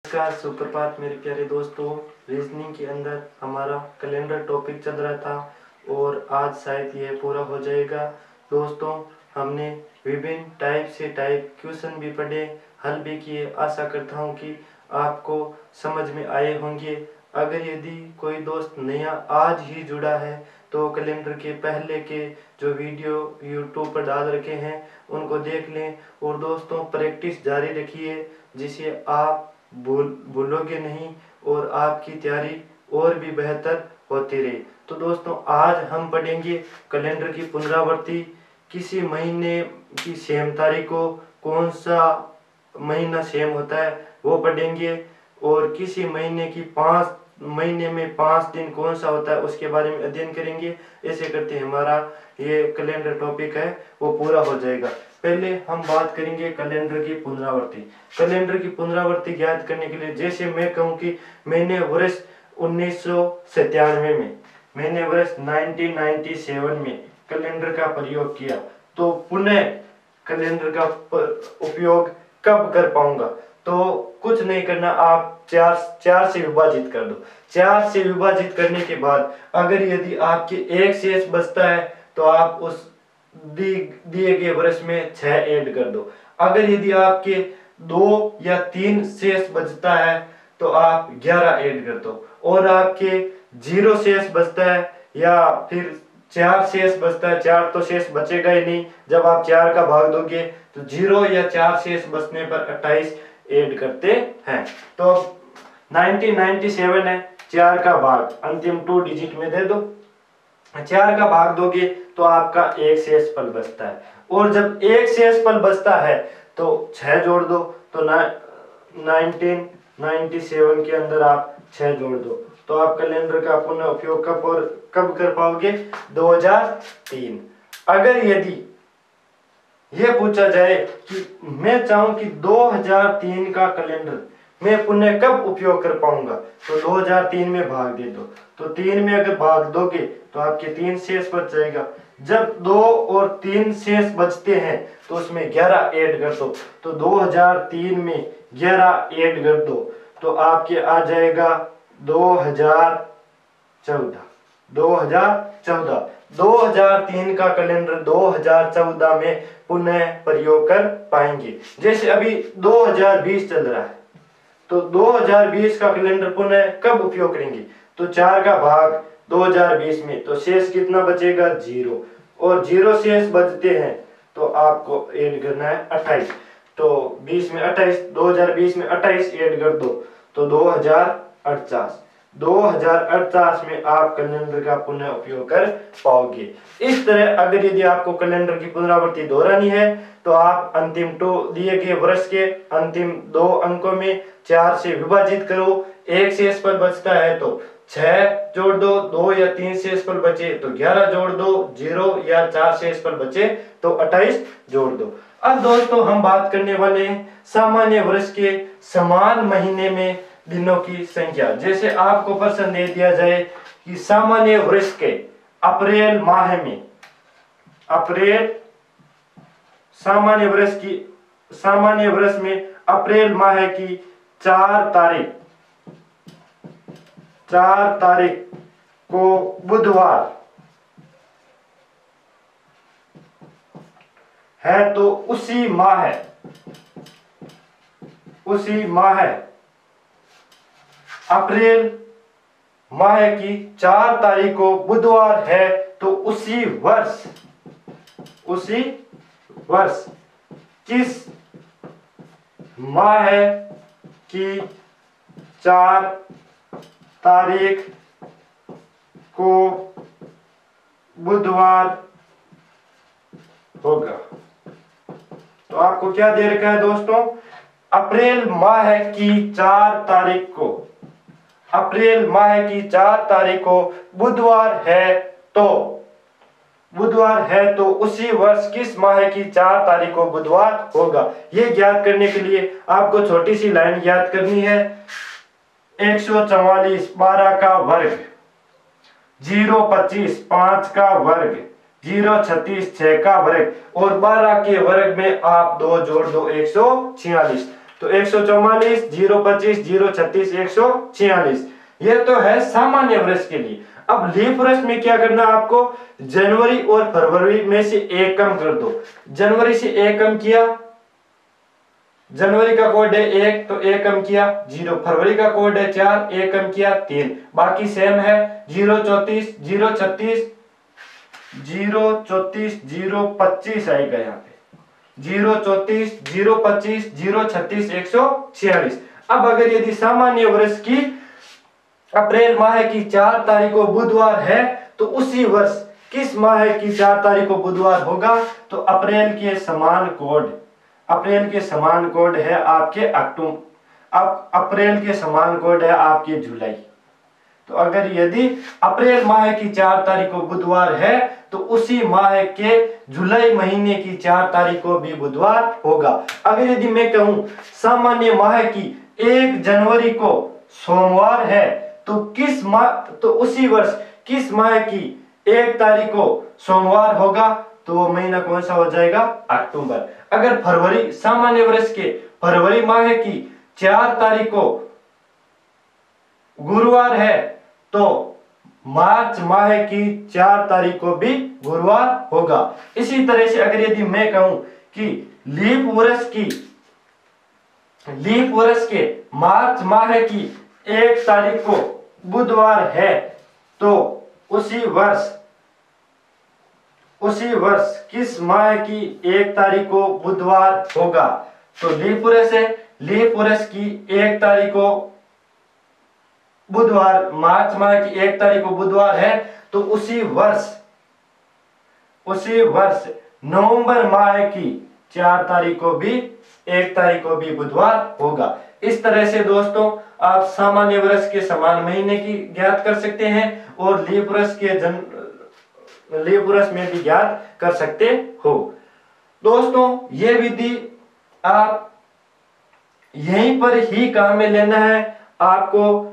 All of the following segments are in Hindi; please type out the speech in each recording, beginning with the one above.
नमस्कार, सुप्रभात मेरे प्यारे दोस्तों। रीजनिंग के अंदर हमारा कैलेंडर टॉपिक चल रहा था और आज शायद यह पूरा हो जाएगा। दोस्तों, हमने विभिन्न टाइप क्वेश्चन भी पढ़े, हल भी किए। आशा करता हूं कि आपको समझ में आए होंगे। अगर यदि कोई दोस्त नया आज ही जुड़ा है तो कैलेंडर के पहले के जो वीडियो यूट्यूब पर डाल रखे हैं उनको देख लें। और दोस्तों, प्रैक्टिस जारी रखिए जिससे आप भूलोगे नहीं और आपकी तैयारी और भी बेहतर होती रहे। तो दोस्तों, आज हम पढ़ेंगे कैलेंडर की पुनरावृत्ति। किसी महीने की सेम तारीख को कौन सा महीना सेम होता है वो पढ़ेंगे, और किसी महीने की 5 महीने में 5 दिन कौन सा होता है उसके बारे में अध्ययन करेंगे। ऐसे करते हमारा ये कैलेंडर टॉपिक है वो पूरा हो जाएगा। पहले हम बात करेंगे कैलेंडर की पुनरावृत्ति। कैलेंडर की पुनरावृत्ति ज्ञात करने के लिए, जैसे मैं कहूँ कि मैंने वर्ष 1997 में, मैंने वर्ष 1997 में कैलेंडर का प्रयोग किया, तो पुनः कैलेंडर का उपयोग कब कर पाऊंगा? तो कुछ नहीं करना, आप 4 से विभाजित कर दो। 4 से विभाजित करने के बाद अगर यदि आपके एक शेष बचता है तो आप उस दिए गए वर्ष में 6 ऐड कर दो। अगर यदि आपके 2 या 3 शेष बचता है तो आप 11 ऐड कर दो। और आपके 0 शेष बचता है या फिर 4 शेष बचता है, 4 तो शेष बचेगा ही नहीं, जब आप 4 का भाग दोगे तो 0 या 4 शेष बचने पर 28 ऐड करते हैं। तो 1997 है, 4 का भाग अंतिम 2 डिजिट में दे दो, 4 का भाग दोगे तो आपका एक शेष पल बचता है। और जब एक शेष पल बचता है तो 6 जोड़ दो, तो 1997 के अंदर आप 6 जोड़ दो, तो आप कैलेंडर का पुनः उपयोग कब कर पाओगे? 2003। अगर यदि यह पूछा जाए कि मैं चाहूं कि 2003 का कैलेंडर मैं पुनः कब उपयोग कर पाऊंगा, तो 2003 में भाग दे दो। तो 3 में अगर भाग दोगे तो आपके 3 शेष बच जाएगा। जब 2 और 3 शेष बचते हैं तो उसमें 11 ऐड कर दो, तो 2003 में 11 ऐड कर दो तो आपके आ जाएगा 2014। 2003 का कैलेंडर 2014 में पुनः प्रयोग कर पाएंगे। जैसे अभी 2020 चल रहा है तो 2020 का कैलेंडर पुनः कब उपयोग करेंगे? तो 4 का भाग 2020 में, तो शेष कितना बचेगा? 0। और 0 शेष बचते हैं तो आपको ऐड करना है 28। तो 20 में 28, 2020 में 28 ऐड कर दो तो 2048 में आप कैलेंडर का पुनः उपयोग कर पाओगे। इस तरह अगर यदि आपको कैलेंडर की पुनरावृत्ति दोहरानी है तो आप अंतिम 2 दिए गए वर्ष के अंतिम 2 अंकों में 4 से विभाजित करो। एक शेष पल बचता है तो 6 जोड़ दो, 2 या 3 शेष पल बचे तो 11 जोड़ दो, 0 या 4 शेष पल बचे तो 28 जोड़ दो। अब दोस्तों, हम बात करने वाले हैं सामान्य वर्ष के समान महीने में दिनों की संख्या। जैसे आपको प्रश्न दे दिया जाए कि सामान्य वर्ष के अप्रैल माह में, सामान्य वर्ष में अप्रैल माह की 4 तारीख को बुधवार है, तो उसी माह अप्रैल माह की 4 तारीख को बुधवार है, तो उसी वर्ष किस माह की 4 तारीख को बुधवार होगा? तो आपको क्या दे रखा है दोस्तों? अप्रैल माह की 4 तारीख को, अप्रैल माह की 4 तारीख को बुधवार है तो उसी वर्ष किस माह की 4 तारीख को बुधवार होगा? यह ज्ञात करने के लिए आपको छोटी सी लाइन ज्ञात करनी है। 144 12 का वर्ग, 025 5 का वर्ग, 036 6 का वर्ग और 12 के वर्ग में आप 2 जोड़ दो 146। तो 144, 025, 036, 146। ये तो है सामान्य वर्ष के लिए। अब लीप वर्ष में क्या करना है आपको, जनवरी और फरवरी में से एक कम कर दो। जनवरी से एक कम किया, जनवरी का कोड है 1 तो 1 कम किया 0, फरवरी का कोड है 4, 1 कम किया 3, बाकी सेम है 034, 036, 034, 025 आएगा यहाँ पे 034, 025, 036, 146। अब अगर यदि सामान्य वर्ष की अप्रैल माह की 4 तारीख को बुधवार है तो उसी वर्ष किस माह की 4 तारीख को बुधवार होगा, तो अप्रैल के समान कोड, अप्रैल के समान कोड है आपके अक्टूबर, अब अप्रैल के समान कोड है आपके जुलाई। तो अगर यदि अप्रैल माह की 4 तारीख को बुधवार है तो उसी माह के जुलाई महीने की 4 तारीख को भी बुधवार होगा। अगर यदि मैं कहूं सामान्य माह की 1 जनवरी को सोमवार है तो किस माह, तो उसी वर्ष किस माह की 1 तारीख को सोमवार होगा, तो वो महीना कौन सा हो जाएगा, अक्टूबर। अगर फरवरी सामान्य वर्ष के फरवरी माह की 4 तारीख को गुरुवार है तो मार्च माह की 4 तारीख को भी गुरुवार होगा। इसी तरह से अगर यदि मैं कहूं कि लीप वर्ष के मार्च माह की 1 तारीख को बुधवार है तो उसी वर्ष किस माह की 1 तारीख को बुधवार होगा, तो लीप वर्ष है, लीप वर्ष की 1 तारीख को बुधवार, मार्च माह की 1 तारीख को बुधवार है तो उसी वर्ष नवंबर माह की 4 तारीख को भी 1 तारीख को भी बुधवार होगा। इस तरह से दोस्तों आप सामान्य वर्ष के समान महीने की ज्ञात कर सकते हैं और लीप वर्ष में भी ज्ञात कर सकते हो। दोस्तों ये विधि आप यहीं पर ही काम में लेना है, आपको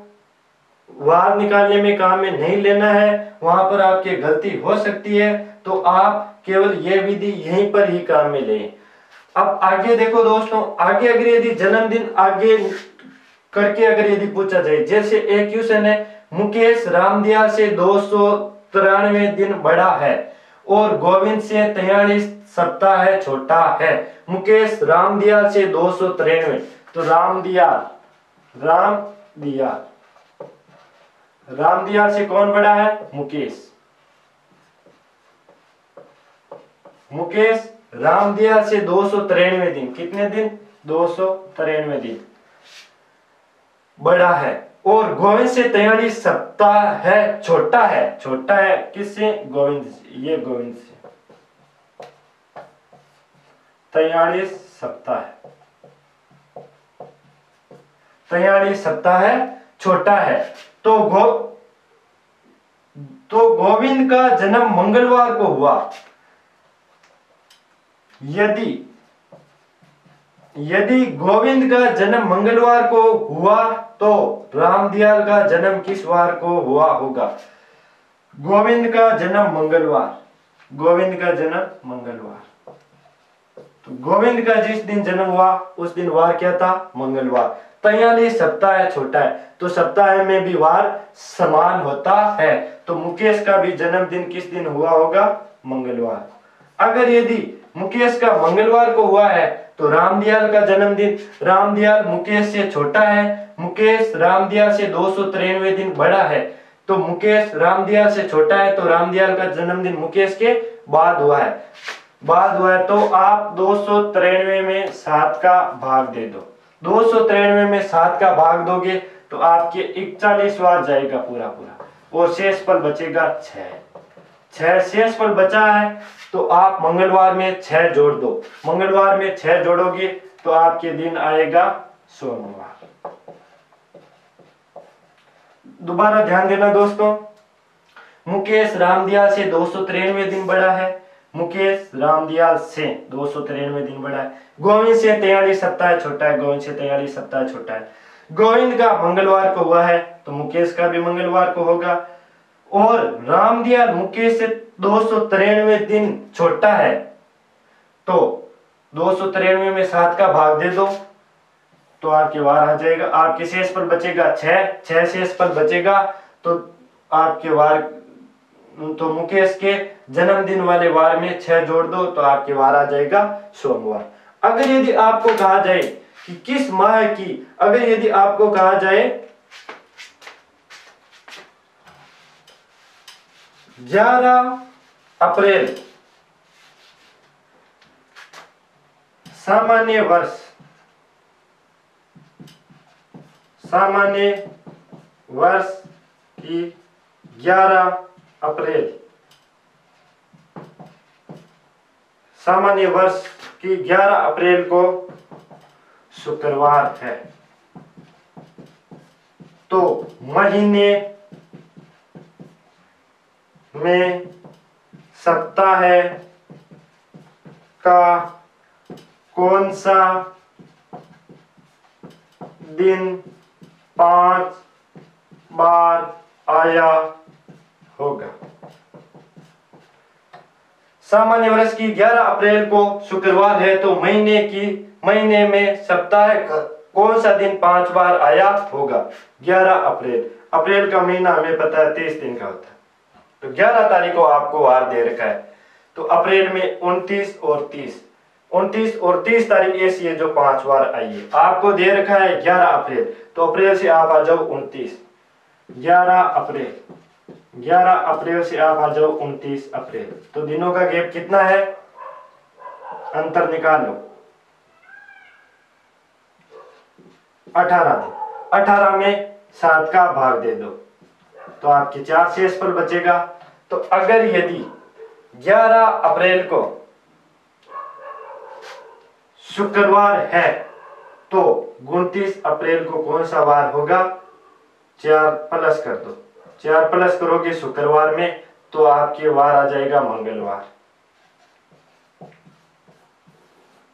वार निकालने में काम में नहीं लेना है, वहां पर आपकी गलती हो सकती है, तो आप केवल ये विधि यहीं पर ही काम में लें। अब आगे देखो दोस्तों, आगे अगर यदि जन्मदिन आगे करके अगर यदि पूछा जाए, जैसे एक क्वेश्चन है, मुकेश रामदयाल से 293 दिन बड़ा है और गोविंद से 43 सप्ताह है छोटा है। मुकेश रामदयाल से 293, तो रामदयाल से कौन बड़ा है, मुकेश रामदयाल से 293 दिन, कितने दिन, 293 दिन बड़ा है और गोविंद से 43 सप्ताह है छोटा है किससे, गोविंद से, ये गोविंद से 43 सप्ताह है छोटा है। तो गोविंद का जन्म मंगलवार को हुआ, यदि गोविंद का जन्म मंगलवार को हुआ तो रामदयाल का जन्म किस वार को हुआ होगा, गोविंद का जन्म मंगलवार, तो गोविंद का जिस दिन जन्म हुआ उस दिन वार क्या था, मंगलवार। 43 सप्ताह है छोटा है, तो सप्ताह में भी वार समान होता है, तो मुकेश का भी जन्मदिन किस दिन हुआ होगा, मंगलवार। अगर यदि मुकेश का मंगलवार को हुआ है तो रामदयाल का जन्मदिन, रामदयाल मुकेश से छोटा है, मुकेश रामदयाल से 293 दिन बड़ा है, तो मुकेश रामदयाल से छोटा है, तो रामदयाल का जन्मदिन मुकेश के बाद हुआ है, तो आप 293 में 7 का भाग दे दो, 293 में 7 का भाग दोगे तो आपके 41 बार जाएगा पूरा और शेषफल बचेगा 6 शेषफल बचा है, तो आप मंगलवार में 6 जोड़ दो, मंगलवार में 6 जोड़ोगे तो आपके दिन आएगा सोमवार। दोबारा ध्यान देना दोस्तों, मुकेश रामदयाल से 293 दिन बड़ा है, मुकेश रामदयाल से 293 दिन बड़ा है, गोविंद से 43 सप्ताह छोटा है, गोविंद से 43 सप्ताह छोटा है, गोविंद का मंगलवार को हुआ है तो मुकेश का भी मंगलवार को होगा, और रामदयाल मुकेश से 293 दिन छोटा है, तो 293 में 7 का भाग दे दो, तो आपके वार आ जाएगा। आपके शेषफल बचेगा 6, 6 शेषफल बचेगा तो आपके वार, तो मुकेश के जन्मदिन वाले वार में 6 जोड़ दो तो आपके वार आ जाएगा सोमवार। अगर यदि आपको कहा जाए कि किस माह की, अगर यदि आपको कहा जाए 11 अप्रैल सामान्य वर्ष, सामान्य वर्ष की 11 अप्रैल, सामान्य वर्ष की 11 अप्रैल को शुक्रवार है, तो महीने में सप्ताह का कौन सा दिन 5 बार आया होगा। सामान्य वर्ष की 11 अप्रैल को शुक्रवार है, तो महीने में सप्ताह का कौन सा दिन 5 बार आया होगा। 11 अप्रैल, अप्रैल का महीना हमें पता है 23 दिन का होता है, तो 11 तारीख को आपको वार दे रखा है। तो अप्रैल में 29 और 30 तारीख ऐसी है जो 5 बार आई है। आपको दे रखा है 11 अप्रैल, तो अप्रैल से आप आ जाओ 29, 11 अप्रैल से आप आ जाओ 29 अप्रैल। तो दिनों का गैप कितना है, अंतर निकाल लो, 18 दिन। 18 में 7 का भाग दे दो तो आपके 4 शेषफल बचेगा। तो अगर यदि 11 अप्रैल को शुक्रवार है तो 29 अप्रैल को कौन सा वार होगा, 4 प्लस कर दो, 4 प्लस करोगे शुक्रवार में तो आपके वार आ जाएगा मंगलवार।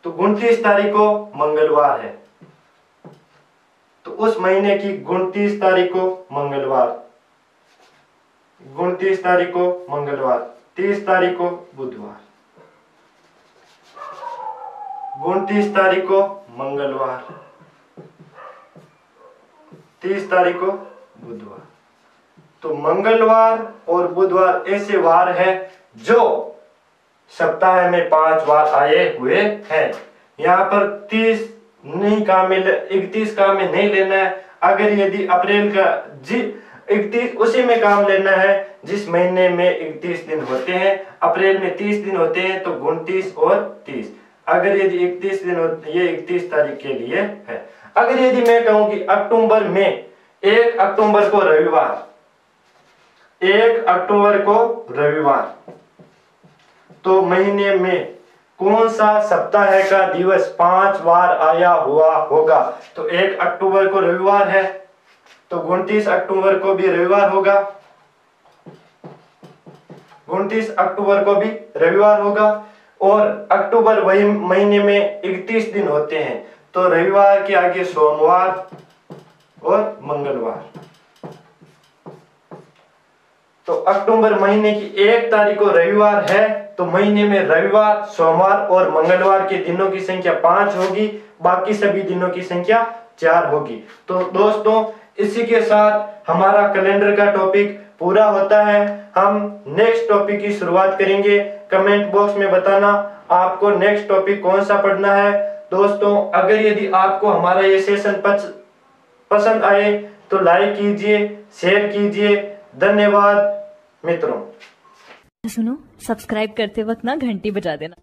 तो 29 तारीख को मंगलवार है, तो उस महीने की 29 तारीख को मंगलवार, 29 तारीख को मंगलवार, 30 तारीख को बुधवार, 29 तारीख को मंगलवार, 30 तारीख को बुधवार। तो मंगलवार और बुधवार ऐसे वार है जो सप्ताह में 5 बार आए हुए हैं। यहाँ पर 30 नहीं काम में, 31 काम में नहीं लेना है। अगर यदि अप्रैल का 31 उसी में काम लेना है जिस महीने में 31 दिन होते हैं। अप्रैल में 30 दिन होते हैं, तो 29 और 30। अगर यदि 31 दिन होते, ये 31 तारीख के लिए है। अगर यदि मैं कहूं कि अक्टूबर में 1 अक्टूबर को रविवार, 1 अक्टूबर को रविवार, तो महीने में कौन सा सप्ताह का दिवस 5 बार आया हुआ होगा। तो 1 अक्टूबर को रविवार है, तो 29 अक्टूबर को भी रविवार होगा, 29 अक्टूबर को भी रविवार होगा। और अक्टूबर वही महीने में 31 दिन होते हैं, तो रविवार के आगे सोमवार और मंगलवार। तो अक्टूबर महीने की 1 तारीख को रविवार है, तो महीने में रविवार, सोमवार और मंगलवार के दिनों की संख्या 5 होगी, बाकी सभी दिनों की संख्या 4 होगी। तो दोस्तों, इसी के साथ हमारा कैलेंडर का टॉपिक पूरा होता है। हम नेक्स्ट टॉपिक की शुरुआत करेंगे। कमेंट बॉक्स में बताना आपको नेक्स्ट टॉपिक कौन सा पढ़ना है। दोस्तों, अगर यदि आपको हमारा ये सेशन पसंद आए तो लाइक कीजिए, शेयर कीजिए। धन्यवाद मित्रों। सुनो, सब्सक्राइब करते वक्त ना घंटी बजा देना।